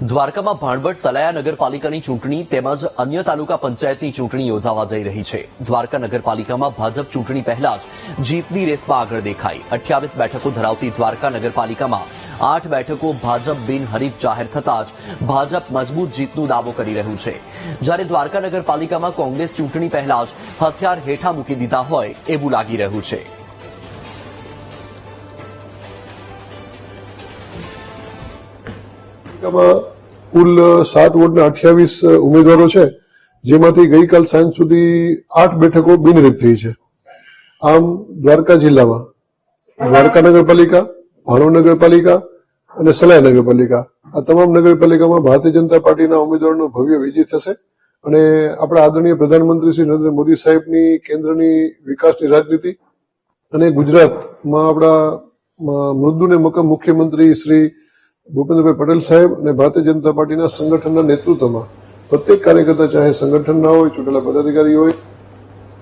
દ્વારકામાં ભાણવડ સલાયા નગરપાલિકાની ચૂંટણી તેમજ અન્ય તાલુકા પંચાયતની ચૂંટણી યોજાવા જઈ રહી છે। દ્વારકા નગરપાલિકામાં ભાજપ ચૂંટણી પહેલા જ જીતની રેસમાં આગળ દેખાઈ। 28 બેઠકો ધરાવતી દ્વારકા નગરપાલિકામાં 8 બેઠકો ભાજપ બિનહરીફ જાહેર થતાં જ ભાજપ મજબૂત જીતનો દાવો કરી રહ્યું છે, જ્યારે દ્વારકા નગરપાલિકામાં કોંગ્રેસ ચૂંટણી પહેલા જ હથિયાર હેઠા મૂકી દીધા હોય એવું લાગી રહ્યું છે। કુલ 7 વોર્ડના 28 ઉમેદવારો છે, જેમાંથી ગઈકાલ સાંજ સુધી 8 બેઠકો બિનહરીફ થઈ છે। આમ દ્વારકા જિલ્લામાં દ્વારકા નગરપાલિકા, ભાણવડ નગરપાલિકા અને સલાયા નગરપાલિકા આ તમામ નગરપાલિકામાં ભારતીય જનતા પાર્ટીના ઉમેદવારોનો ભવ્ય વિજય થશે અને આપણા આદરણીય પ્રધાનમંત્રી શ્રી નરેન્દ્ર મોદી સાહેબની કેન્દ્રની વિકાસની રાજનીતિ અને ગુજરાતમાં આપણા મૃદુ ને મક્કમ મુખ્યમંત્રી શ્રી ભૂપેન્દ્રભાઈ પટેલ સાહેબ અને ભારતીય જનતા પાર્ટીના સંગઠનના નેતૃત્વમાં પ્રત્યેક કાર્યકર્તા, ચાહે સંગઠનના હોય, ચૂંટેલા પદાધિકારી હોય,